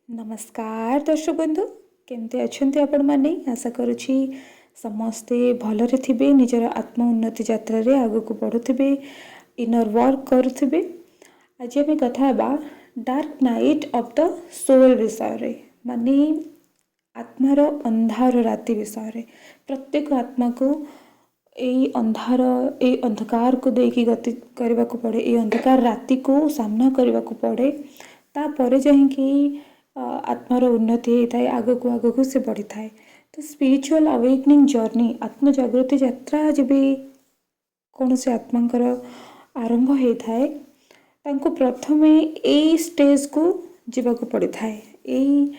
नमस्कार दर्शक बंधु केमती अच्छा आपण मैंने आशा करुँची समस्ते भलरे थिबे निजर आत्म उन्नति यात्रा रे आगु को बढ़ुथिबे इनर वर्क करुथिबे। आज आम कथा dark night of the soul विषय रे माने आत्मार अंधार राति विषय रे। प्रत्येक आत्मा को यही अंधार ए अंधकार को देकी गति करने को पड़े, ये अंधकार राति को सामना करने को पड़े तापर जाकि आत्मार उन्नति होता है, आग को से बढ़ी थाए। तो स्पिरिचुअल अवेकनिंग जर्नी आत्मजागृति यात्रा जब कौन से आत्मांकर आरंभ होता है तांको प्रथमे यही स्टेज को जीवाक पड़ी थाए, यही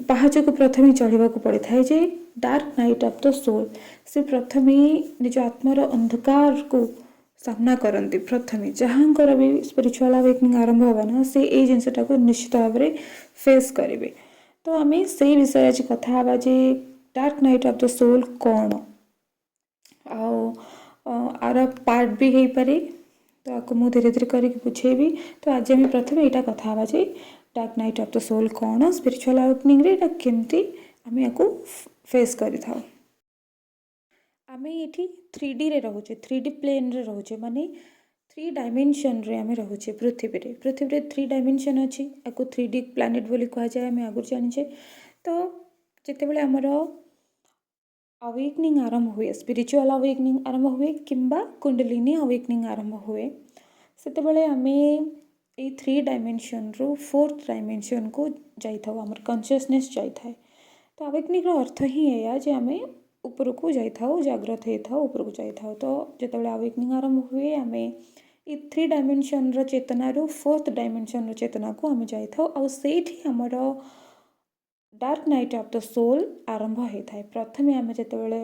पहाच को प्रथमे चढ़ा पड़ी थाए जे dark night of the soul. से प्रथमे निज आत्मार अंधकार को सामना करती प्रथमे जहाँकर भी स्पिरिचुअल अवेकनिंग आरंभ होगा ना से ये जिनटा को निश्चित भाव में फेस करेंगे। तो आम से विषय आज कथा जे dark night of the soul कौन आर पार्ट भी हो पारे, तो आपको मुझे धीरे धीरे करके बुझेबी। तो आज आम प्रथम यहाँ कथा जे dark night of the soul कौन, स्पिरिचुअल अवेकनिंग रे केमती आम या फेस करि थाउ। आमे ये 3D रे रोचे, 3D प्लेन रे रोचे माने 3 डायमेंशन रे आमे रोचे। पृथ्वी रे 3 डायमेंशन अच्छी, आपको 3D प्लानेट बोली कह जाए, आम आगुरी जाने। तो जितेबाला आमर अवेकनिंग आरंभ हुए, स्पिरिचुअल अवेकनिंग आरंभ हुए किंबा कुंडलिनी अवेकनिंग आरंभ हुए, सेतेबाला आमे ये 3 डायमेंशन रु 4th डायमेंशन को जाई थाउ, आमर कॉन्शियसनेस जाई थाए। तो अवेकनिंग रो अर्थ ही है जे आमे ऊपर को जाई थाउ, जागृत होई थाउ, ऊपर को जाई थाउ। तो जितेबाला अवेकनिंग आरंभ हुए आमे ये 3 डायमेंशन रो चेतना रु 4th डायमेंशन रो चेतना को आमे जाई थाउ, और सेठी हमर dark night of the soul आरंभ होई थाए। प्रथमे आमे जितेबाला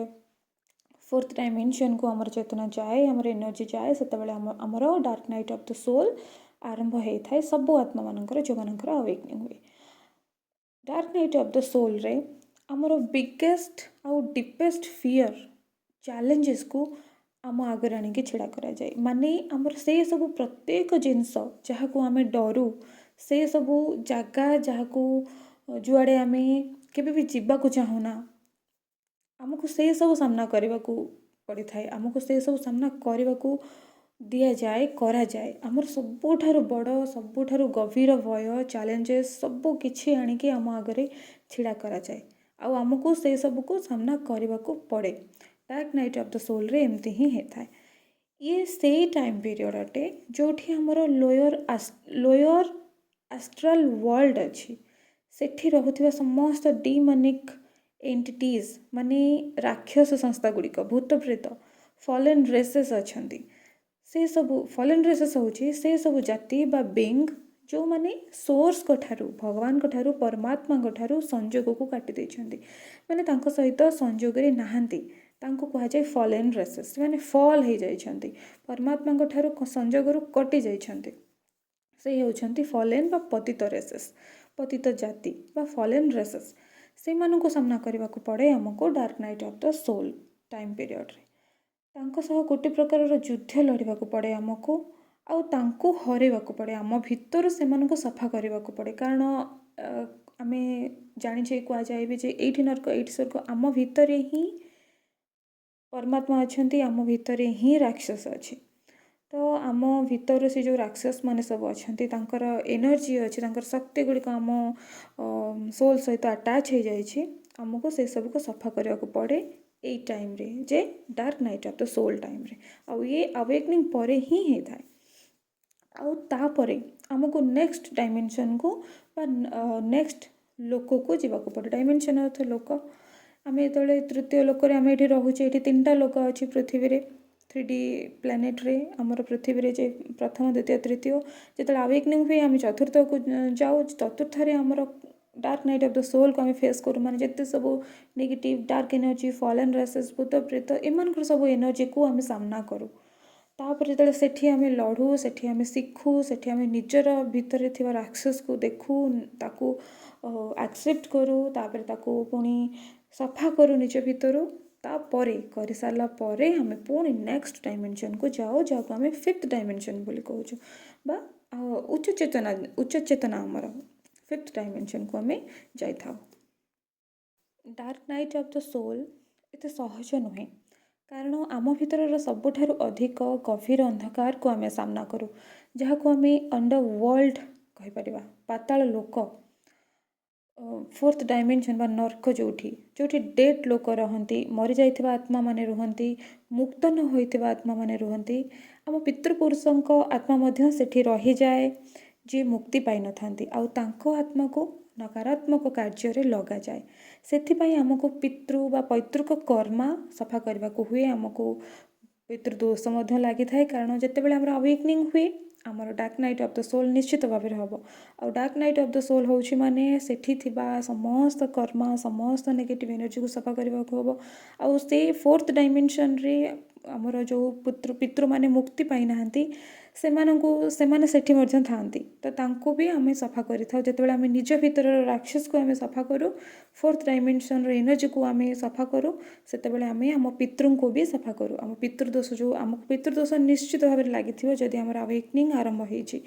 4th डायमेंशन को आमर चेतना जाए, आमर एनर्जी जाए, सेतेबाला आमर dark night of the soul आरंभ होई थाए सब आत्मा मानकर जो मानकर अवेकनिंग हुए। Dark night of the soul रे आमर बिगेस्ट आउ डीपेस्ट फियर चैलेंजेस को आम आगे आणिकी छिड़ा करा जाए। माने आमर से सब प्रत्येक जिनस जहाँ को आमे डरू, से सब जगह जहाँ को जुआड़े आमे केबे भी जीवा को चाहूना, आमको से सब सामना करने को पड़ी थाए, आमको से सब सामना करने को दिया जाए करा जाए। आमर सबुठारु बड़ सबुठारु गभीर भय चैलेंजेस सबु किछि आनिकी आम आगे छिड़ा करा जाए, आउ आमको से सब को सामना करने को पड़े। Dark night of the soul रे एमती ही होता है। ये से टाइम पीरियड अटे जोठी हमर लोयर एस्ट्रल वर्ल्ड अच्छी, सेठी रहुथिबा समस्त डीमनिक एंटिटीज माने राक्षस संस्था गुड़िक, भूत प्रेत, फॉलेन रेसेस अच्छी, से सबू फॉलेन रेसेस होची से सबू जाति बा बिंग जो माने सोर्स को ठारू भगवान को ठारू परमात्मा को ठारू संजोग को काटी देछंती, माने तांको सहित संजोग रे नाहंती, तांको कहा जाए फॉलेन रेसेस, माने फॉल हो जाइछंती, परमात्मा को ठारू संजोग रु कटि जाइछंती, से होछंती फॉलेन बा पतित रेसेस, पतित जाति बा फॉलेन रेसेस। से मानन को सामना करबा को पड़े हमको dark night of the soul time period रे। तांको सह गोटे प्रकार युद्ध लड़वा को पड़े आमको, आउ तांको हरेवा को पड़े, आम भितर से सफा करने को पड़े। कारण आम जाने कह जाए भी ये नर्क ये स्वर्ग, आम भितर ही परमात्मा अच्छा, आम भितर ही राक्षस अच्छे। तो आम भितर से जो राक्षस माने सब अच्छा एनर्जी अच्छी, शक्ति गुड़िक आम सोल सहित अटैच हो जाए, आमको से सब को सफा करने को पड़े यही टाइम रे जे dark night of the soul time रे। आउ ये अवेकनिंग परे ही होता है, आउ तापरे आमको नेक्स्ट डायमेंशन को नेक्स्ट लोक को जीवाक पड़े। डायमेंशन अर्थ लोक, आम जो तृतीय लोक आम ये रोचे, ये 3टा लोक अच्छी पृथ्वी रे 3D प्लानेट रे आमर पृथ्वी रे जे प्रथम द्वितीय तृतीय, जो अवेकनिंग हुए आम चतुर्थ को जाऊ, चतुर्थ आमर dark night of the soul को आम फेस करूँ, माने जिते सब negative dark energy fallen races भूत प्रेत एम सब एनर्जी को आम सामना करूँ। तापर जो सेठी आम लड़ू, सेठी आम शिखु, सेठी आम निजर भितर थिबा राक्षस को देखू, ताकू एक्सेप्ट करूँ, तापर ताकू पुणी सफा करूँ निज भितर, तापरे कर सारा परे आम पुणी नेक्स्ट डायमेंशन को जाओ, जहाँ आम 5th डायमेंशन बोली कहूँ बा उच्च चेतना आमर फिफ्थ डायमेंशन को आम जाइथाउ। Dark night of the soul एते सहज नुहे, कारण आम भीतर सबुठारु अधिक गभीर अंधकार को आम सामना करूँ, जहाँ को आम अंडर वर्ल्ड कहीपर, पाताल लोक, फोर्थ डायमेंशन बा नर्क, जोठी डेड लोक रहती, मरी जाइथिबा आत्मा माने रुहंती, मुक्त न होइथिबा आत्मा माने रुहंती, आम पितृपुरुषों आत्मा मध्य सेठी रही जाए, जे मुक्ति पाई न थांती, आउ तांको आत्मा को नकारात्मक कार्य रे लगा जाए। सेथिपाई आमको पितृ बा पैतृक कर्मा सफा करने को हुए, आमको पितृदोष मध्य लगी थाए, कारण जितेबाला आमर अवेकनिंग हुए आमर dark night of the soul निश्चित भाव में हम। आ dark night of the soul हूँ माने सेठी थिबा समस्त कर्मा, समस्त नेगेटिव एनर्जी को सफा करने को हम। आउ से फोर्थ डायमेंशन रे आमर जो पितृ माने मुक्ति पाई नाहंती, सेमाने सेठी मध्य थांती, तो तांको भी आम सफा करिथाउ। जेतेबेले आम निज भीतर राक्षस को आम सफा करूँ, फोर्थ डायमेंशन एनर्जी को आम सफा करूँ, सेतेबेले आम आम पितृ को भी सफा करूँ। आम पितृदोष जो आमको पितृदोष निश्चित भाव में लगी जदि आम अवेकनिंग आरंभ होइछि।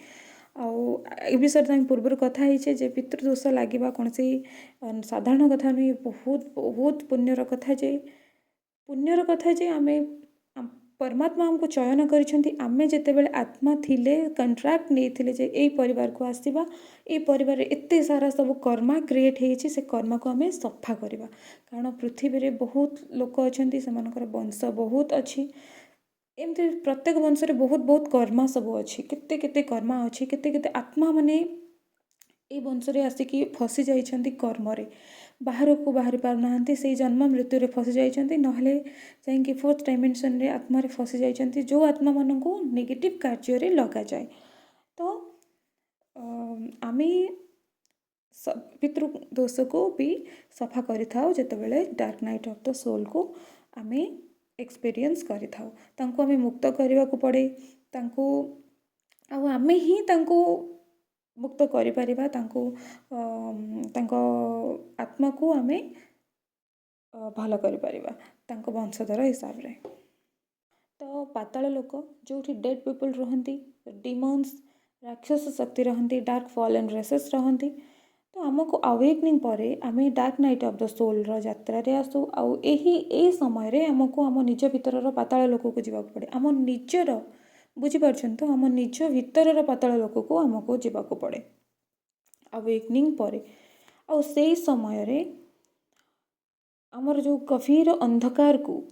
ए विषय तो आम पूर्व कथा होइछे जे पितृदोष लगे कौन से साधारण कथा नुहे, बहुत बहुत पुण्यर कथा जे आम परमात्मा हमको चयन करिसेंती। आमे जेतेबेले आत्मा थिले कंट्राक्ट नहीं जे एई परिवार को आसीबा, ए परिवार एते सारा सब कर्मा क्रिएट होइछि, से कर्मा को आमे सफा करबा। कारण पृथ्वी रे बहुत लोक अछंती, सेमानकर वंश बहुत अछि, एमती प्रत्येक वंश रे बहुत बहुत कर्मा सब अछि, केते केते कर्मा अछि, केते केते आत्मा माने ए वंश रे आसिकी फसी जाइछंती कर्म रे, बाहर को बाहरी पार नाहंती, से जन्म मृत्यु रे फसी जाइछंती, नहले जाइंकी फोर्थ डायमेंशन रे आत्मा रे फसी जाइछंती, जो आत्मा मानन को नेगेटिव कार्य रे लगा जाए। तो आमे पितृ दोष को भी सफा करिथाउ जेतेबेले dark night of the soul को आमे एक्सपीरियंस करिथाउ। तांको आमे मुक्त करबा को पड़े, तांको आमे ही तांको मुक्त करि परिबा, तांको आत्मा को आमे भल करि परिबा तांको वंशधर हिसाब रे। तो पाताल लोक जोठी डेड पीपल रहंती, डिमन्स राक्षस शक्ति रहंती, डार्क फॉलन रेसेस रहंती, तो आमको अवेकनिंग परे आमे dark night of the soul रो यात्रा रे आसु। आउ एही ए समय रे हमको आम निज भीतर पाताल लोक को जीवा पड़े, आम निजर बुझी पारछन तो, आम निज भीतर पाताल लोक को आमको जीवा पड़े अवेकनिंग परे। आउ सेई समय रे आमर जो गभीर अंधकार को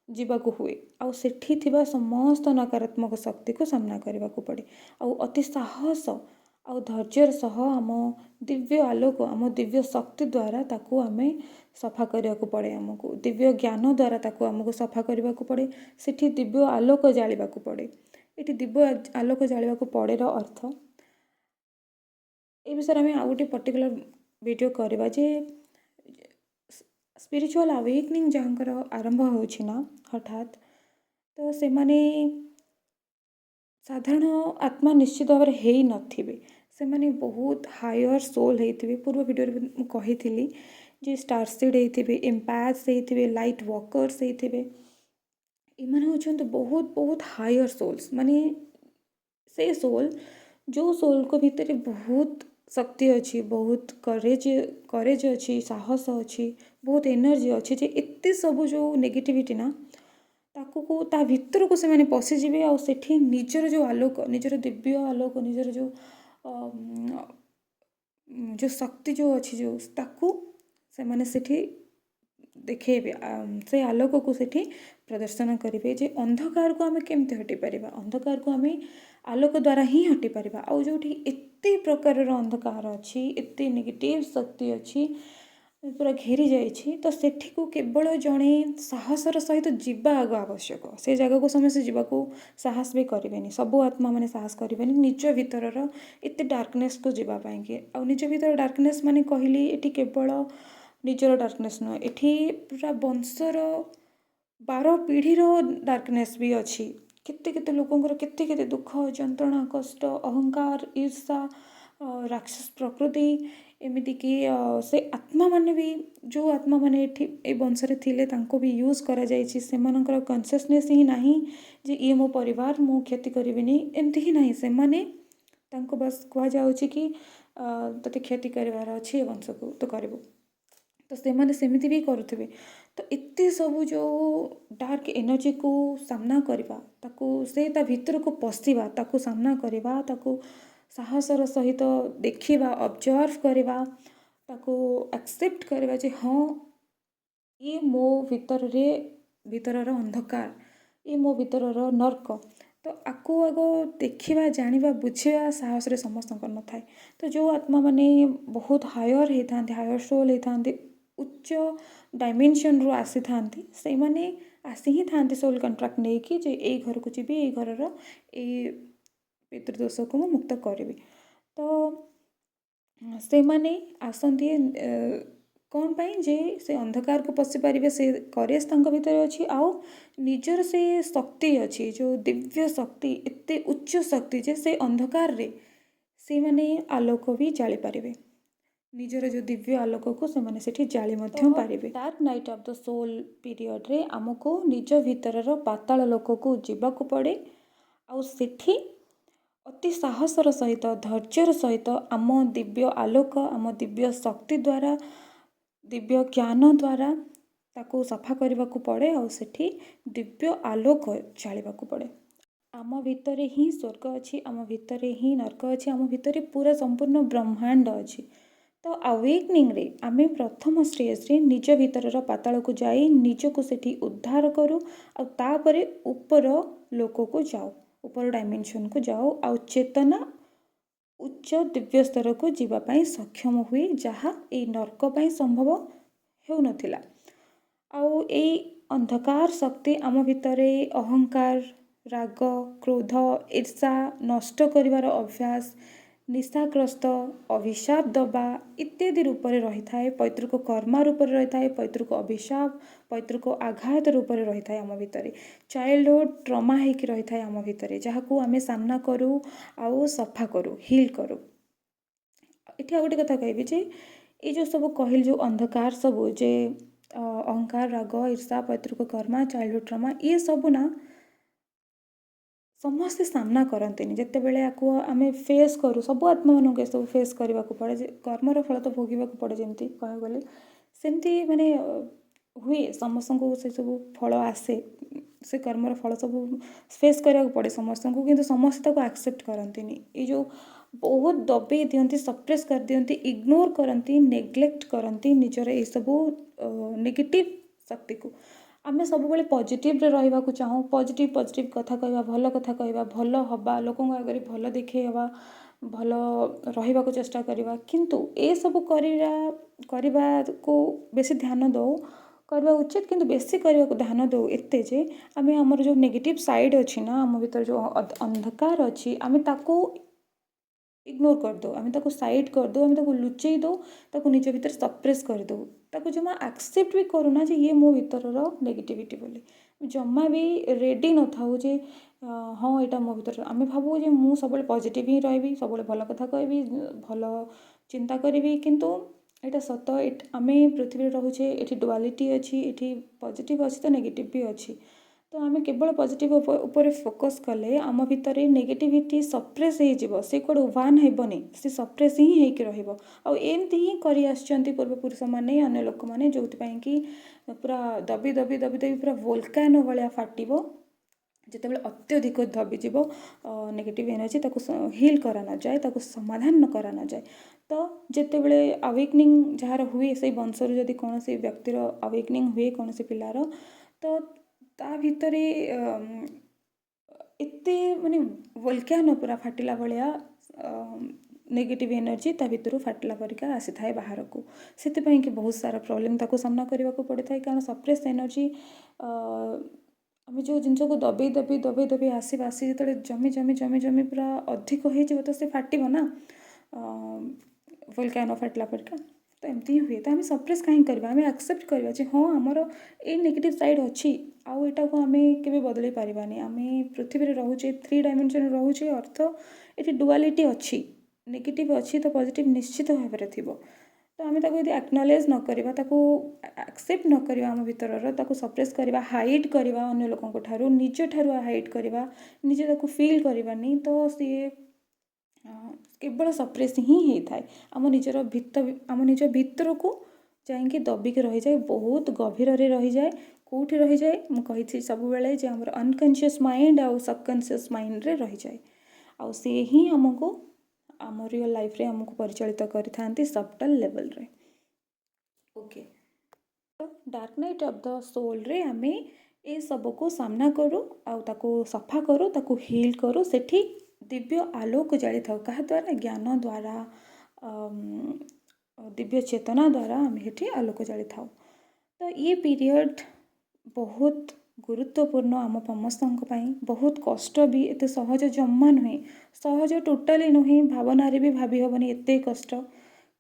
जीवाक हुए, आउ सेठी थिबा समस्त नकारात्मक शक्ति को सामना करने को पड़े। आउ अति साहस आउ धैर्यर सह आम दिव्य आलोक, आम दिव्य शक्ति द्वारा ताकू आमे सफा करने को पड़े, आमको दिव्य ज्ञान द्वारा ताकू आमको सफा करने को पड़े, सेठी दिव्य आलोक जालिबा को पड़े। ये दिव्य आलोक जालिबा को पड़े रो अर्थ ए विषय आम आउ गोटे पर्टिकुलर वीडियो करवा जे स्पिरिचुअल अवेकनिंग जहाँकर आरंभ होछि ना हठात, तो से माने साधारण आत्मा निश्चित भाव में हेई नथिबे, से माने बहुत हायर सोल हेइथिबे। पूर्व वीडियो रे मु कहिथिली जे स्टार सीड हेइथिबे, एम्पायर्स हेइथिबे, लाइट वॉकर्स हेइथिबे, इमाने होछन्ते बहुत बहुत हायर सोल्स। माने से सोल जो सोल को भीतर बहुत शक्ति अच्छी, बहुत करेज अच्छी, साहस अच्छी, बहुत एनर्जी अच्छी, जे एते सब जो नेगेटिविटी ना ताकू को ता भीतर को से माने पशिजिबे। आ सेठी निजर जो आलोक, निजर दिव्य आलोक, निजर जो शक्ति जो अच्छी जो ताकू से माने सेठी देखेबे, से आलोक को सेठी प्रदर्शन करेंगे जे अंधकार को आम केमती हटि पारिबा, अंधकार को आम आलोक द्वारा ही हटि पारिबा। आउ जोठी एते प्रकार अंधकार अच्छी, एते नेगेटिव शक्ति अच्छी पूरा घेरी जाइछि, तो सेठी को केवल जड़े साहसर सहित जीवा आग आवश्यक। से जगह को समस्त जीवा को साहस भी करें, सबू आत्मा माने साहस करें निज भीतर एते डार्कनेस को जीवा पाएंगे। आ निज भीतर डार्कनेस माने कहली एटी केवल निजर डार्कनेस नुह, एठी पूरा वंशर 12 पीढ़ीर डार्कनेस भी अच्छी। केते केते लोकंकर केते केते दुख, जंत्रणा, कष्ट, अहंकार, ईर्षा, राक्षस प्रकृति, एमिति कि से आत्मा माने भी जो आत्मा माने एठी ए वंश रे थिले तांको भी यूज करा जायछि। सेमानकर कॉन्शियसनेस ही नाही जे ये मो परिवार मो क्षति करिवेनी, एमती ही नाही। से माने तांको बस कहा जाउछि कि ତୋତେ କ୍ଷତି କରିବାର ଅଛି ଏ ବଂଶକୁ ତୁ କରିବୁ। ତ ସେମାନେ ସେମିତି ବି କରୁଥିବେ। ତ ଏତେ ସବୁ ଯେଉଁ ଡାର୍କ ଏନର୍ଜିକୁ ସାମ୍ନା କରିବା, ତାକୁ ସେ ତା ଭିତରକୁ ପଶିବା, ତାକୁ ସାମ୍ନା କରିବା, ତାକୁ ସାହସର ସହିତ ଦେଖିବା, ଅବଜର୍ଭ କରିବା, ତାକୁ ଆକ୍ସେପ୍ଟ କରିବା ଯେ ହଁ ଇଏ ମୋ ଭିତରର ଅନ୍ଧକାର, ଇଏ ମୋ ଭିତରର ନର୍କ। ତ ଆକୁ ଆଗ ଦେଖିବା, ଜାଣିବା, ବୁଝିବା ସାହସରେ ସମସ୍ତଙ୍କର ନଥାଏ। ତ ଯେଉଁ ଆତ୍ମାମାନେ ବହୁତ ହାୟର ହେଇଥାନ୍ତି, ହାୟର ସୋଲ୍ ହେଇଥାନ୍ତି, ଉଚ୍ଚ ଡାଇମେନସନ୍ରୁ ଆସିଥାନ୍ତି, ସେଇମାନେ ଆସି ହିଁ ଥାନ୍ତି ସୋଲ୍ କଣ୍ଟ୍ରାକ୍ଟ ନେଇକି ଯେ ଏଇ ଘରକୁ ଯିବି, ଏଇ ଘରର ଏଇ ପିତୃଦୋଷକୁ ମୁଁ ମୁକ୍ତ କରିବି। ତ ସେମାନେ ଆସନ୍ତି କ'ଣ ପାଇଁ? ଯେ ସେ ଅନ୍ଧକାରକୁ ପଶିପାରିବେ, ସେ କରେଜ ତାଙ୍କ ଭିତରେ ଅଛି, ଆଉ ନିଜର ସେ ଶକ୍ତି ଅଛି, ଯେଉଁ ଦିବ୍ୟ ଶକ୍ତି, ଏତେ ଉଚ୍ଚ ଶକ୍ତି ଯେ ସେ ଅନ୍ଧକାରରେ ସେମାନେ ଆଲୋକ ବି ଜାଳିପାରିବେ। ନିଜର ଯେଉଁ ଦିବ୍ୟ ଆଲୋକକୁ ସେମାନେ ସେଠି ଜାଳି ମଧ୍ୟ ପାରିବେ। Dark night of the soul ପିରିୟଡ଼ରେ ଆମକୁ ନିଜ ଭିତରର ପାତାଳ ଲୋକକୁ ଯିବାକୁ ପଡ଼େ, ଆଉ ସେଠି ଅତି ସାହସର ସହିତ, ଧୈର୍ଯ୍ୟର ସହିତ ଆମ ଦିବ୍ୟ ଆଲୋକ, ଆମ ଦିବ୍ୟ ଶକ୍ତି ଦ୍ୱାରା, ଦିବ୍ୟ ଜ୍ଞାନ ଦ୍ୱାରା ତାକୁ ସଫା କରିବାକୁ ପଡ଼େ, ଆଉ ସେଠି ଦିବ୍ୟ ଆଲୋକ ଜାଳିବାକୁ ପଡ଼େ। ଆମ ଭିତରେ ହିଁ ସ୍ୱର୍ଗ ଅଛି, ଆମ ଭିତରେ ହିଁ ନର୍କ ଅଛି, ଆମ ଭିତରେ ପୁରା ସମ୍ପୂର୍ଣ୍ଣ ବ୍ରହ୍ମାଣ୍ଡ ଅଛି। ତ ଆୱେକନିଂରେ ଆମେ ପ୍ରଥମ ଷ୍ଟେଜ୍ରେ ନିଜ ଭିତରର ପାତାଳକୁ ଯାଇ ନିଜକୁ ସେଠି ଉଦ୍ଧାର କରୁ, ଆଉ ତାପରେ ଉପର ଲୋକକୁ ଯାଉ, ଉପର ଡାଇମେନସନ୍କୁ ଯାଉ, ଆଉ ଚେତନା ଉଚ୍ଚ ଦିବ୍ୟ ସ୍ତରକୁ ଯିବା ପାଇଁ ସକ୍ଷମ ହୁଏ, ଯାହା ଏଇ ନର୍କ ପାଇଁ ସମ୍ଭବ ହେଉନଥିଲା। ଆଉ ଏଇ ଅନ୍ଧକାର ଶକ୍ତି ଆମ ଭିତରେ ଅହଙ୍କାର, ରାଗ, କ୍ରୋଧ, ଈର୍ଷା, ନଷ୍ଟ କରିବାର ଅଭ୍ୟାସ, ନିଶାଗ୍ରସ୍ତ, ଅଭିଶାପ ଦେବା ଇତ୍ୟାଦି ରୂପରେ ରହିଥାଏ। ପୈତୃକ କର୍ମ ରୂପରେ ରହିଥାଏ, ପୈତୃକ ଅଭିଶାପ, ପୈତୃକ ଆଘାତ ରୂପରେ ରହିଥାଏ ଆମ ଭିତରେ। ଚାଇଲ୍ଡହୁଡ୍ ଟ୍ରମା ହେଇକି ରହିଥାଏ ଆମ ଭିତରେ, ଯାହାକୁ ଆମେ ସାମ୍ନା କରୁ ଆଉ ସଫା କରୁ, ହିଲ୍ କରୁ। ଏଠି ଆଉ ଗୋଟେ କଥା କହିବି ଯେ ଏଇ ଯେଉଁ ସବୁ କହିଲି, ଯେଉଁ ଅନ୍ଧକାର ସବୁ, ଯେ ଅହଙ୍କାର, ରାଗ, ଈର୍ଷା, ପୈତୃକ କର୍ମ, ଚାଇଲ୍ଡହୁଡ୍ ଟ୍ରମା, ଇଏ ସବୁ ନା ସମସ୍ତେ ସାମ୍ନା କରନ୍ତିନି। ଯେତେବେଳେ ଆକୁ ଆମେ ଫେସ୍ କରୁ, ସବୁ ଆତ୍ମାମାନଙ୍କୁ ଏସବୁ ଫେସ୍ କରିବାକୁ ପଡ଼େ, ଯେ କର୍ମର ଫଳ ତ ଭୋଗିବାକୁ ପଡ଼େ, ଯେମିତି କହିବାକୁ ଗଲେ ସେମିତି ମାନେ ହୁଏ, ସମସ୍ତଙ୍କୁ ସେସବୁ ଫଳ ଆସେ, ସେ କର୍ମର ଫଳ ସବୁ ଫେସ୍ କରିବାକୁ ପଡ଼େ ସମସ୍ତଙ୍କୁ, କିନ୍ତୁ ସମସ୍ତେ ତାକୁ ଆକ୍ସେପ୍ଟ କରନ୍ତିନି। ଏଇ ଯେଉଁ ବହୁତ ଦବେଇ ଦିଅନ୍ତି, ସପ୍ରେସ୍ କରିଦିଅନ୍ତି, ଇଗ୍ନୋର କରନ୍ତି, ନେଗ୍ଲେକ୍ଟ କରନ୍ତି ନିଜର ଏଇସବୁ ନେଗେଟିଭ୍ ଶକ୍ତିକୁ। ଆମେ ସବୁବେଳେ ପଜିଟିଭରେ ରହିବାକୁ ଚାହୁଁ, ପଜିଟିଭ୍ କଥା କହିବା, ଭଲ କଥା କହିବା, ଭଲ ହେବା, ଲୋକଙ୍କ ଆଗରେ ଭଲ ଦେଖେଇ ହେବା, ଭଲ ରହିବାକୁ ଚେଷ୍ଟା କରିବା। କିନ୍ତୁ ଏସବୁ କରିବାକୁ ବେଶୀ ଧ୍ୟାନ ଦେଉ, କରିବା ଉଚିତ, କିନ୍ତୁ ବେଶୀ କରିବାକୁ ଧ୍ୟାନ ଦେଉ ଏତେ ଯେ ଆମେ ଆମର ଯେଉଁ ନେଗେଟିଭ୍ ସାଇଡ଼୍ ଅଛି ନା, ଆମ ଭିତରେ ଯେଉଁ ଅନ୍ଧକାର ଅଛି, ଆମେ ତାକୁ ଇଗ୍ନୋର କରିଦେଉ, ଆମେ ତାକୁ ସାଇଡ଼୍ କରିଦେଉ, ଆମେ ତାକୁ ଲୁଚେଇ ଦେଉ, ତାକୁ ନିଜ ଭିତରେ ସପ୍ରେସ୍ କରିଦେଉ, ତାକୁ ଜମା ଆକ୍ସେପ୍ଟ ବି କରୁନା ଯେ ଇଏ ମୋ ଭିତରର ନେଗେଟିଭିଟି ବୋଲି। ଜମା ବି ରେଡ଼ି ନଥାଉ ଯେ ହଁ ଏଇଟା ମୋ ଭିତରେ। ଆମେ ଭାବୁ ଯେ ମୁଁ ସବୁବେଳେ ପଜିଟିଭ୍ ହିଁ ରହିବି, ସବୁବେଳେ ଭଲ କଥା କହିବି, ଭଲ ଚିନ୍ତା କରିବି, କିନ୍ତୁ ଏଇଟା ସତ। ଆମେ ପୃଥିବୀରେ ରହୁଛେ, ଏଠି ଡୁଆଲିଟି ଅଛି, ଏଠି ପଜିଟିଭ୍ ଅଛି ତ ନେଗେଟିଭ୍ ବି ଅଛି। ତ ଆମେ କେବଳ ପଜିଟିଭ୍ ଉପରେ ଫୋକସ୍ କଲେ ଆମ ଭିତରେ ନେଗେଟିଭିଟି ସପ୍ରେସ୍ ହେଇଯିବ, ସେ କୁଆଡ଼େ ୱାନ୍ ହେବନି, ସେ ସପ୍ରେସ୍ ହିଁ ହେଇକି ରହିବ। ଆଉ ଏମିତି ହିଁ କରି ଆସିଛନ୍ତି ପୂର୍ବପୁରୁଷମାନେ, ଅନ୍ୟ ଲୋକମାନେ, ଯେଉଁଥିପାଇଁ କି ପୁରା ଦବି ପୁରା ଭୋଲକାନୋ ଭଳିଆ ଫାଟିବ। ଯେତେବେଳେ ଅତ୍ୟଧିକ ଦବିଯିବ ନେଗେଟିଭ୍ ଏନର୍ଜି, ତାକୁ ହିଲ୍ କରାନଯାଏ, ତାକୁ ସମାଧାନ କରାନଯାଏ। ତ ଯେତେବେଳେ ଆୱେକନିଂ ଯାହାର ହୁଏ, ସେଇ ବଂଶରୁ ଯଦି କୌଣସି ବ୍ୟକ୍ତିର ଆୱେକନିଂ ହୁଏ, କୌଣସି ପିଲାର, ତ ତା ଭିତରେ ଏତେ ମାନେ ଭୋଲକାନୋ ପୁରା ଫାଟିଲା ଭଳିଆ ନେଗେଟିଭ୍ ଏନର୍ଜି ତା ଭିତରୁ ଫାଟିଲା ପରିକା ଆସିଥାଏ ବାହାରକୁ। ସେଥିପାଇଁ କି ବହୁତ ସାରା ପ୍ରୋବ୍ଲେମ୍ ତାକୁ ସାମ୍ନା କରିବାକୁ ପଡ଼ିଥାଏ, କାରଣ ସପ୍ରେସ୍ ଏନର୍ଜି, ଆମେ ଯେଉଁ ଜିନିଷକୁ ଦବେଇ ଆସିବା, ଆସି ଯେତେବେଳେ ଜମି ପୁରା ଅଧିକ ହେଇଯିବ, ତ ସେ ଫାଟିବ ନା, ଭୋଲକାନୋ ଫାଟିଲା ପରିକା। ତ ଏମିତି ହିଁ ହୁଏ। ତ ଆମେ ସପ୍ରେସ୍ କାହିଁକି କରିବା? ଆମେ ଆକ୍ସେପ୍ଟ କରିବା ଯେ ହଁ ଆମର ଏଇ ନେଗେଟିଭ୍ ସାଇଡ଼୍ ଅଛି, ଆଉ ଏଇଟାକୁ ଆମେ କେବେ ବଦଳେଇ ପାରିବାନି। ଆମେ ପୃଥିବୀରେ ରହୁଛେ, 3 ଡାଇମେନସନ୍ରେ ରହୁଛେ, ଅର୍ଥ ଏଠି ଡୁଆଲିଟି ଅଛି, ନେଗେଟିଭ୍ ଅଛି ତ ପଜିଟିଭ୍ ନିଶ୍ଚିତ ଭାବରେ ଥିବ। ତ ଆମେ ତାକୁ ଯଦି ଆକ୍ନଲେଜ୍ ନ କରିବା, ତାକୁ ଆକ୍ସେପ୍ଟ ନ କରିବା, ଆମ ଭିତରର ତାକୁ ସପ୍ରେସ୍ କରିବା, ହାଇଡ଼୍ କରିବା, ଅନ୍ୟ ଲୋକଙ୍କ ଠାରୁ, ନିଜଠାରୁ ହାଇଡ଼୍ କରିବା, ନିଜେ ତାକୁ ଫିଲ୍ କରିବାନି, ତ ସିଏ केवल सप्रेस ही होता है आम निज भितर को ଯାଇକି ଦବିକି ରହିଯାଏ ବହୁତ ଗଭୀରରେ ରହିଯାଏ କେଉଁଠି ରହିଯାଏ ମୁଁ କହିଛି ସବୁବେଳେ ଯେ ଆମର ଅନକନସିୟସ୍ ମାଇଣ୍ଡ ଆଉ ସବକନସିୟସ୍ ମାଇଣ୍ଡରେ ରହିଯାଏ ଆଉ ସେ ହିଁ ଆମକୁ ଆମ ରିଅଲ୍ ଲାଇଫ୍ରେ ଆମକୁ ପରିଚାଳିତ କରିଥାନ୍ତି ସବଟଲ୍ ଲେଭେଲ୍ରେ। ଓକେ, ତ ଡାର୍କ ନାଇଟ୍ ଅଫ୍ ଦ ସୋଲ୍ରେ ଆମେ ଏ ସବୁକୁ ସାମ୍ନା କରୁ ଆଉ ତାକୁ ସଫା କରୁ ତାକୁ ହିଲ୍ କରୁ ସେଠି ଦିବ୍ୟ ଆଲୋକ ଜାଳିଥାଉ କାହା ଦ୍ୱାରା ଜ୍ଞାନ ଦ୍ୱାରା ଦିବ୍ୟ ଚେତନା ଦ୍ୱାରା ଆମେ ଏଠି ଆଲୋକ ଜାଳିଥାଉ। ତ ये ପିରିୟଡ଼ ବହୁତ ଗୁରୁତ୍ୱପୂର୍ଣ୍ଣ ଆମ ସମସ୍ତଙ୍କ ପାଇଁ ବହୁତ କଷ୍ଟ ବି ଏତେ ସହଜ ଜମା ନୁହେଁ ସହଜ ଟୋଟାଲି ନୁହେଁ ଭାବନାରେ ବି ଭାବି ହେବନି ଏତେ କଷ୍ଟ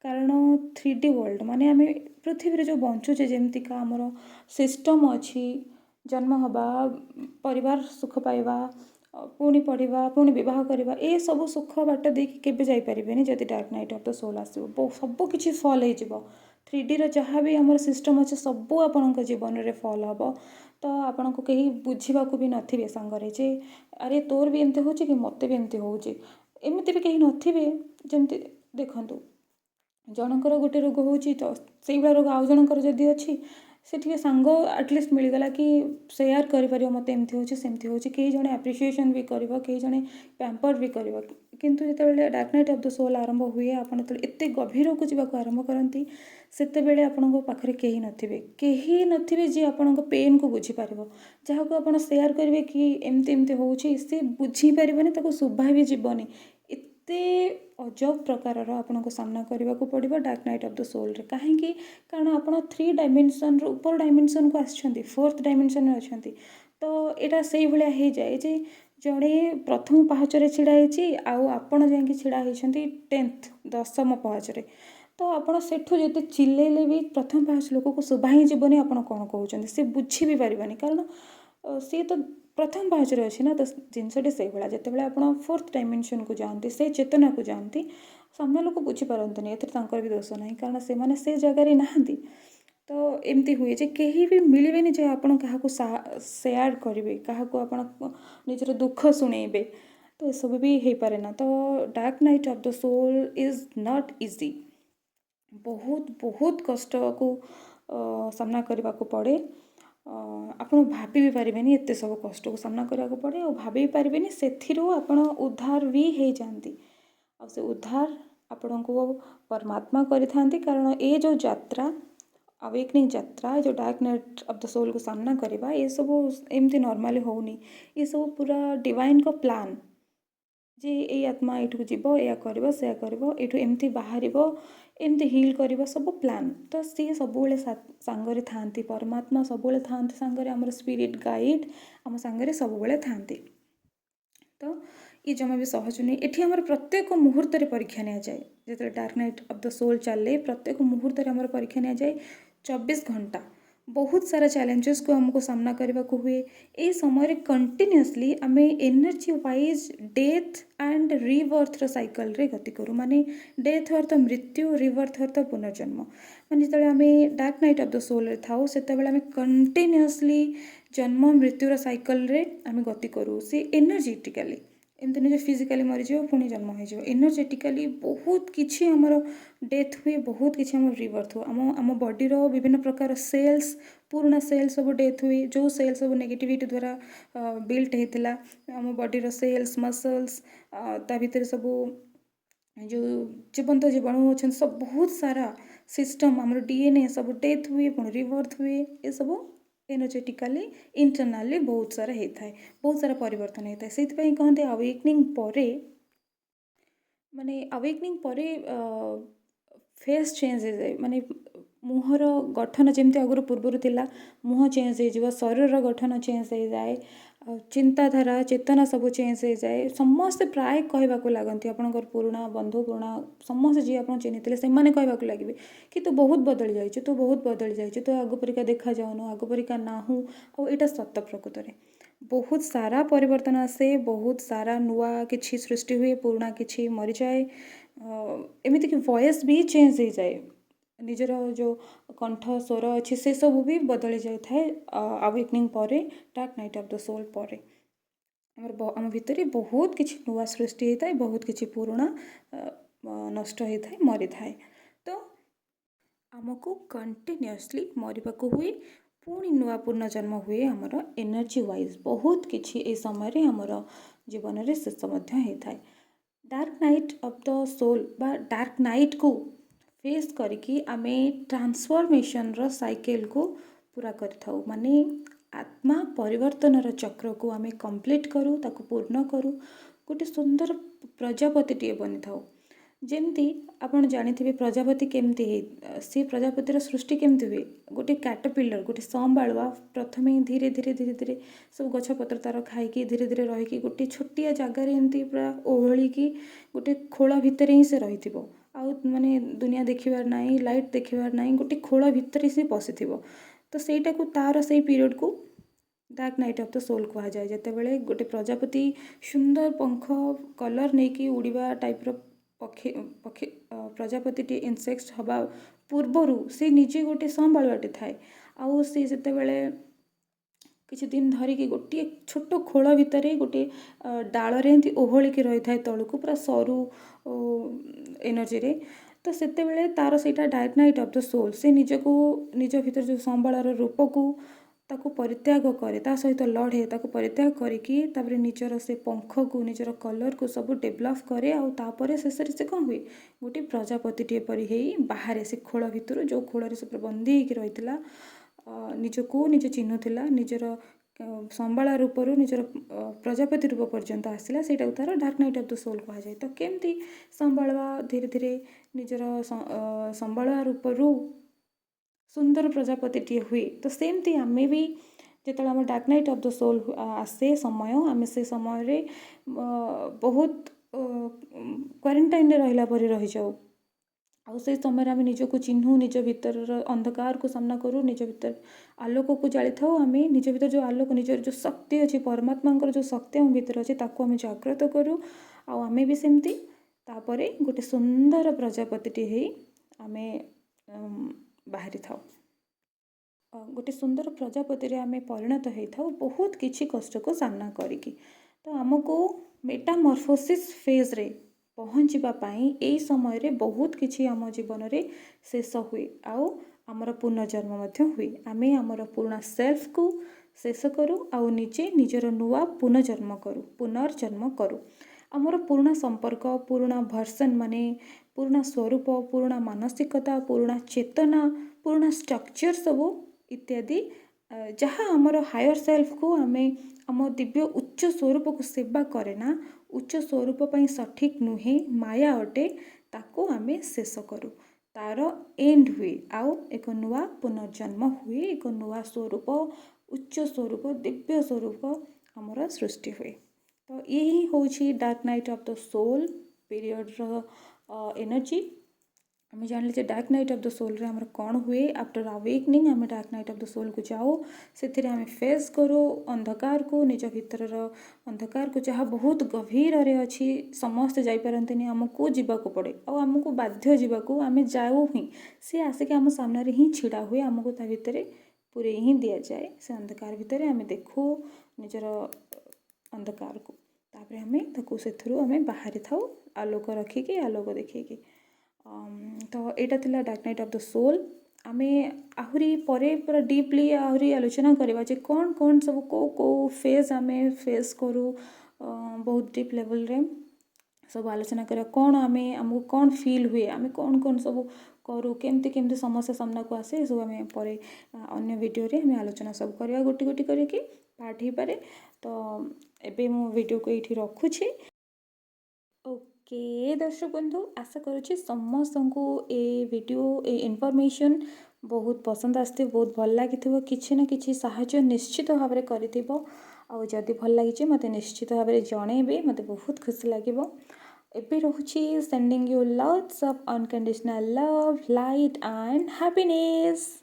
କାରଣ 3D ୱାର୍ଲଡ଼ ମାନେ ଆମେ ପୃଥିବୀରେ ଯେଉଁ ବଞ୍ଚୁଛେ ଯେମିତିକା ଆମର ସିଷ୍ଟମ୍ ଅଛି ଜନ୍ମ ହେବା ପରିବାର ସୁଖ ପାଇବା ପୁଣି ପଢ଼ିବା ପୁଣି ବିବାହ କରିବା ଏସବୁ ସୁଖ ବାଟ ଦେଇକି କେବେ ଯାଇପାରିବେନି ଯଦି dark night of the soul ଆସିବ ସବୁ କିଛି ଫଲ୍ ହେଇଯିବ 3Dର ଯାହା ବି ଆମର ସିଷ୍ଟମ୍ ଅଛି ସବୁ ଆପଣଙ୍କ ଜୀବନରେ ଫଲ୍ ହେବ ତ ଆପଣଙ୍କୁ କେହି ବୁଝିବାକୁ ବି ନଥିବେ ସାଙ୍ଗରେ ଯେ ଆରେ ତୋର ବି ଏମିତି ହେଉଛି କି ମୋତେ ବି ଏମିତି ହେଉଛି ଏମିତି ବି କେହି ନଥିବେ ଯେମିତି ଦେଖନ୍ତୁ ଜଣଙ୍କର ଗୋଟେ ରୋଗ ହେଉଛି ତ ସେଇଭଳିଆ ରୋଗ ଆଉ ଜଣଙ୍କର ଯଦି ଅଛି ସେ ଟିକେ ସାଙ୍ଗ ଆଟଲିଷ୍ଟ ମିଳିଗଲା କି ସେୟାର କରିପାରିବ ମୋତେ ଏମିତି ହେଉଛି ସେମିତି ହେଉଛି କେହି ଜଣେ ଆପ୍ରିସିଏସନ୍ ବି କରିବ କେହି ଜଣେ ପ୍ୟାମ୍ପର୍ ବି କରିବ କିନ୍ତୁ ଯେତେବେଳେ dark night of the soul ଆରମ୍ଭ ହୁଏ ଆପଣ ଯେତେବେଳେ ଏତେ ଗଭୀରକୁ ଯିବାକୁ ଆରମ୍ଭ କରନ୍ତି ସେତେବେଳେ ଆପଣଙ୍କ ପାଖରେ କେହି ନଥିବେ ଯିଏ ଆପଣଙ୍କ ପେନ୍କୁ ବୁଝିପାରିବ ଯାହାକୁ ଆପଣ ସେୟାର କରିବେ କି ଏମିତି ଏମିତି ହେଉଛି ସେ ବୁଝିପାରିବନି ତାକୁ ଶୁଭା ବି ଯିବନି ଏତେ ଅଜବ ପ୍ରକାରର ଆପଣଙ୍କୁ ସାମ୍ନା କରିବାକୁ ପଡ଼ିବ ଡାର୍କ ନାଇଟ୍ ଅଫ୍ ଦ ସୋଲ୍ରେ କାହିଁକି କାରଣ ଆପଣ 3 ଡାଇମେନସନ୍ରୁ ଉପର ଡାଇମେନସନ୍କୁ ଆସିଛନ୍ତି 4th ଡାଇମେନସନ୍ରେ ଅଛନ୍ତି ତ ଏଇଟା ସେଇଭଳିଆ ହେଇଯାଏ ଯେ ଜଣେ ପ୍ରଥମ ପାହାଚରେ ଛିଡ଼ା ହେଇଛି ଆଉ ଆପଣ ଯାଇକି ଛିଡ଼ା ହେଇଛନ୍ତି 10th 10ମ ପାହାଚରେ ତ ଆପଣ ସେଠୁ ଯଦି ଚିଲେଇଲେ ବି ପ୍ରଥମ ପାହାଚ ଲୋକକୁ ଶୁଭା ହିଁ ଯିବନି ଆପଣ କ'ଣ କହୁଛନ୍ତି ସେ ବୁଝି ବି ପାରିବନି କାରଣ ସିଏ ତ ପ୍ରଥମ ପାହାଚରେ ଅଛି ନା ତ ଜିନିଷଟି ସେଇଭଳିଆ ଯେତେବେଳେ ଆପଣ 4th ଡାଇମେନସନ୍କୁ ଯାଆନ୍ତି ସେ ଚେତନାକୁ ଯାଆନ୍ତି ସାମ୍ନା ଲୋକ ବୁଝିପାରନ୍ତିନି ଏଥିରେ ତାଙ୍କର ବି ଦୋଷ ନାହିଁ କାରଣ ସେମାନେ ସେ ଜାଗାରେ ନାହାନ୍ତି ତ ଏମିତି ହୁଏ ଯେ କେହି ବି ମିଳିବେନି ଯେ ଆପଣ କାହାକୁ ସେୟାର କରିବେ କାହାକୁ ଆପଣ ନିଜର ଦୁଃଖ ଶୁଣେଇବେ ତ ଏସବୁ ବି ହେଇପାରେ ନା ତ dark night of the soul is not easy ବହୁତ ବହୁତ କଷ୍ଟକୁ ସାମ୍ନା କରିବାକୁ ପଡ଼େ ଆପଣ ଭାବି ବି ପାରିବେନି ଏତେ ସବୁ କଷ୍ଟକୁ ସାମ୍ନା କରିବାକୁ ପଡ଼େ ଆଉ ଭାବି ବି ପାରିବେନି ସେଥିରୁ ଆପଣ ଉଦ୍ଧାର ବି ହେଇଯାଆନ୍ତି ଆଉ ସେ ଉଦ୍ଧାର ଆପଣଙ୍କୁ ପରମାତ୍ମା କରିଥାନ୍ତି କାରଣ ଏ ଯେଉଁ ଯାତ୍ରା ଆୱେକନିଂ ଯାତ୍ରା ଯେଉଁ ଡାର୍କ ନାଇଟ୍ ଅଫ୍ ଦ ସୋଲ୍କୁ ସାମ୍ନା କରିବା ଏସବୁ ଏମିତି ନର୍ମାଲି ହେଉନି ଏସବୁ ପୁରା ଡିଭାଇନ୍ଙ୍କ ପ୍ଲାନ୍ ଯେ ଏଇ ଆତ୍ମା ଏଇଠିକୁ ଯିବ ଏଇଆ କରିବ ସେୟା କରିବ ଏଇଠୁ ଏମିତି ବାହାରିବ ଏମିତି ହିଲ୍ କରିବ ସବୁ ପ୍ଲାନ୍ ତ ସିଏ ସବୁବେଳେ ସାଙ୍ଗରେ ଥାଆନ୍ତି ପରମାତ୍ମା ସବୁବେଳେ ଥାଆନ୍ତି ସାଙ୍ଗରେ ଆମର ସ୍ପିରିଟ୍ ଗାଇଡ୍ ଆମ ସାଙ୍ଗରେ ସବୁବେଳେ ଥାଆନ୍ତି ତ ଇଏ ଜମା ବି ସହଜ ନୁହେଁ ଏଠି ଆମର ପ୍ରତ୍ୟେକ ମୁହୂର୍ତ୍ତରେ ପରୀକ୍ଷା ନିଆଯାଏ ଯେତେବେଳେ dark night of the soul ଚାଲେ ପ୍ରତ୍ୟେକ ମୁହୂର୍ତ୍ତରେ ଆମର ପରୀକ୍ଷା ନିଆଯାଏ 24 ଘଣ୍ଟା ବହୁତ ସାରା ଚ୍ୟାଲେଞ୍ଜେସ୍କୁ ଆମକୁ ସାମ୍ନା କରିବାକୁ ହୁଏ ଏହି ସମୟରେ କଣ୍ଟିନ୍ୟୁଅସଲି ଆମେ ଏନର୍ଜି ୱାଇଜ୍ ଡେଥ୍ ଆଣ୍ଡ ରିବର୍ଥର ସାଇକେଲରେ ଗତି କରୁ ମାନେ ଡେଥ୍ ଅର୍ଥ ମୃତ୍ୟୁ ରିବର୍ଥ ଅର୍ଥ ପୁନର୍ଜନ୍ମ ମାନେ ଯେତେବେଳେ ଆମେ ଡାର୍କ ନାଇଟ୍ ଅଫ୍ ଦ ସୋଲ୍ରେ ଥାଉ ସେତେବେଳେ ଆମେ କଣ୍ଟିନ୍ୟୁଅସଲି ଜନ୍ମ ମୃତ୍ୟୁର ସାଇକେଲରେ ଆମେ ଗତି କରୁ ସେ ଏନର୍ଜେଟିକାଲି ଏମିତି ନୁହେଁ ଯେ ଫିଜିକାଲି ମରିଯିବ ପୁଣି ଜନ୍ମ ହେଇଯିବ ଏନର୍ଜେଟିକାଲି ବହୁତ କିଛି ଆମର ଡେଥ୍ ହୁଏ ବହୁତ କିଛି ଆମର ରିବର୍ଥ ହୁଏ ଆମ ବଡ଼ିର ବିଭିନ୍ନ ପ୍ରକାର ସେଲ୍ସ ପୁରୁଣା ସେଲ୍ ସବୁ ଡେଥ୍ ହୁଏ ଯେଉଁ ସେଲ୍ ସବୁ ନେଗେଟିଭିଟି ଦ୍ୱାରା ବିଲ୍ଟ ହେଇଥିଲା ଆମ ବଡ଼ିର ସେଲ୍ସ ମସଲ୍ସ ତା ଭିତରେ ସବୁ ଯେଉଁ ଜୀବନ୍ତ ଜୀବାଣୁ ଅଛନ୍ତି ସବୁ ବହୁତ ସାରା ସିଷ୍ଟମ୍ ଆମର DNA ସବୁ ଡେଥ୍ ହୁଏ ପୁଣି ରିବର୍ଥ ହୁଏ ଏସବୁ ଏନର୍ଜେଟିକାଲି ଇଣ୍ଟରନାଲି ବହୁତ ସାରା ହେଇଥାଏ ବହୁତ ସାରା ପରିବର୍ତ୍ତନ ହେଇଥାଏ ସେଇଥିପାଇଁ କହନ୍ତି ଆୱେକନିଂ ପରେ ଫେସ୍ ଚେଞ୍ଜ ହେଇଯାଏ ମାନେ ମୁହଁର ଗଠନ ଯେମିତି ଆଗରୁ ପୂର୍ବରୁ ଥିଲା ମୁହଁ ଚେଞ୍ଜ ହେଇଯିବ ଶରୀରର ଗଠନ ଚେଞ୍ଜ ହେଇଯାଏ ଆଉ ଚିନ୍ତାଧାରା ଚେତନା ସବୁ ଚେଞ୍ଜ ହେଇଯାଏ ସମସ୍ତେ ପ୍ରାୟ କହିବାକୁ ଲାଗନ୍ତି ଆପଣଙ୍କର ପୁରୁଣା ବନ୍ଧୁ ପୁରୁଣା ସମସ୍ତେ ଯିଏ ଆପଣ ଚିହ୍ନିଥିଲେ ସେମାନେ କହିବାକୁ ଲାଗିବେ କି ତୁ ବହୁତ ବଦଳି ଯାଇଛୁ ତୁ ଆଗ ପରିକା ଦେଖାଯାଉନୁ ଆଗ ପରିକା ନାହୁଁ ଆଉ ଏଇଟା ସତ ପ୍ରକୃତରେ ବହୁତ ସାରା ପରିବର୍ତ୍ତନ ଆସେ ବହୁତ ସାରା ନୂଆ କିଛି ସୃଷ୍ଟି ହୁଏ ପୁରୁଣା କିଛି ମରିଯାଏ ଏମିତିକି ଭଏସ୍ ବି ଚେଞ୍ଜ ହେଇଯାଏ ନିଜର ଯେଉଁ କଣ୍ଠ ସ୍ୱର ଅଛି ସେସବୁ ବି ବଦଳି ଯାଇଥାଏ ଆୱେକନିଂ ପରେ dark night of the soul ପରେ आम भितर बहुत किसी नुआ सृष्टि होता है, बहुत किसी पुराणा नष्ट होता है, मरी थाए। तो आमको कंटिन्यूअसली मरवाक हुए, पुणी नुआ पुनर्जन्म हुए। आमर एनर्जी वाइज बहुत किसी ए समय आमर जीवन में शेष होता है। Dark night of the soul बा डार्क नाइट को फेस करके आमे ट्रांसफॉर्मेशन रो साइकिल को पूरा करिथाउ। माने आत्मा परिवर्तन चक्र को आमे कंप्लीट करूँ, ताको पूर्ण करूँ, गोटे सुंदर प्रजापति टे बनी थाउ। जेमती आपण जानिथिबे प्रजापति केमती हे, सी प्रजापतिर सृष्टि केमती हुए। गोटे कैटरपिलर, गोटे संबालुआ प्रथमे धीरे धीरे धीरे धीरे सब गछपत्र तार खाइकी धीरे धीरे रहीकि गोटे छोटिया जगार एमती पूरा ओहलिकी गोटे खोला भितर ही से रही थिबो। आउ माने दुनिया देखिबार नाही, लाइट देखिबार नाही, गोटे खोला भितर से पशिथिबो। तो सेटा को तार से पीरियड को dark night of the soul कहा जाए। जेतेबेले गोटे प्रजापति सुंदर पंख कलर नेकी उड़ीबा टाइप रो पक्षी पक्षी प्रजापति टी इनसेक्ट हवा पूर्वर से निजे गोटे संभालुआटे थाए। आउ से जेतेबेले किछि दिन धरिकी गोटे छोट खोल भितर गोटे डालरे एमती ओहलिकी रही थाए तलू पूरा सरू एनर्जी रे। तो सेतेबेले तार सेटा dark night of the soul से निजको निज भितर जो संबालार रूप को ताको परित्याग करे, ता सहित लड़े, ताको परित्याग करिकी तापरे निजर से पंख को निजर कलर को सब डेभलप करे। आउ तापरे शेषरे से कौन हुए, गोटे प्रजापति टे परी हेई बाहर से खोल भितर जो खोल से बंदी होकर रही निजको निज चिन्हुला, निजर संबाला रूपरू निजर प्रजापति रूप पर्यंत आसला, सेटा तार dark night of the soul कहा जाए। तो केमती संबालवा धीरे धीरे निजर संबालवा रूपरू सुंदर प्रजापति टी हुए। तो सेमती आमे भी जिते आम dark night of the soul आसे समय, आम से समय बहुत क्वारंटाइन रहिला परी रही जाऊ। आउ से समय आम निजको चिन्हू, निज भीतर अंधकार को सामना करूँ, निज भीतर आलोक को जाली थाऊ। आम निज भीतर जो आलोक, निजर जो शक्ति अच्छी, परमात्मा जो शक्ति आम भीतर अच्छे, ताको आम जागृत करूँ। आमे भी सेमती तापरे गोटे सुंदर प्रजापति टी हेई आमे बाहरी थाऊ। गोटे सुंदर प्रजापति रे आमे परिणत होता बहुत किछि कष्ट को सामना करिकी। तो आमको मेटामॉर्फोसिस फेज रे पहुँचवा पाई एई समय रे बहुत किछि आम जीवन रे शेष हुए। आउ आमर पुनर्जन्म मध्य हुए। आमे आमर पुराना सेल्फ को शेष करूँ, आउ निजे निजर नुआ पुनर्जन्म करूँ। आमर पुराना संपर्क, पुराना भर्सन माने पुराना स्वरूप, पुराना मानसिकता, पुराना चेतना, पुराना स्ट्रक्चर सबू इत्यादि जहाँ आमर हायर सेल्फ को आमे आम दिव्य उच्च स्वरूप को सेवा करे ना, उच्च स्वरूप पई सठिक नुहे, माया अटे, ताको आमे शेष करूँ। तार एंड हुए, आउ एक नुआ पुनर्जन्म हुए, एक नुआ स्वरूप, उच्च स्वरूप, दिव्य स्वरूप आमर सृष्टि हुए। तो यही होची dark night of the soul period energy. आम जान dark night of the soul रे हमर कौन हुए। आफ्टर अवेकनिंग आम dark night of the soul को जाओ, से आम फेस करो अंधकार को, निज भीतर अंधकार को जहाँ बहुत गभीर रे अच्छी, समस्ते जापारती, आमको जावाक पड़े, आमको बाध्य जावाक, आम जाऊ ही सी आसिक आम सामने ही छिड़ा हुए, आमको ता भितर पूरे ही दि जाए। से अंधकार भितर आम देखू निजर अंधकार को, तापर आम से आम बाहरी थाऊ आलोक रखिकी, आलोक देखिकी। तो यहाँ थिला dark night of the soul. आमे आहुरी परे पूरा डीपली आहुरी आलोचना करवा जे कौन कौन सब को फेज आमे फेस करूँ, बहुत डीप लेवल रे सब आलोचना करा। कौन आमे आमको कौन फील हुए, आमे कौन कौन सब करूँ, केमती केमती समस्या सामना को आसे, सब आमे परे अन्य वीडियो रे आमे आलोचना सब करवा गोटी गोटी करके पार्ट ही पारे। तो एबे मो वीडियो को ये रखुछि। ओके दर्शक बंधु, आशा करुँची समस्त को ए वीडियो ए इनफॉरमेशन बहुत पसंद आसथिव, बहुत भल लगी, किसी ना किसी साहाय्य निश्चित भाव में करिथिबो। आउ जदि भल लगी मते निश्चित भाव में जनइबे, मते बहुत खुशी लागिबो। एबे रहुछि sending you lots of unconditional love, light and happiness.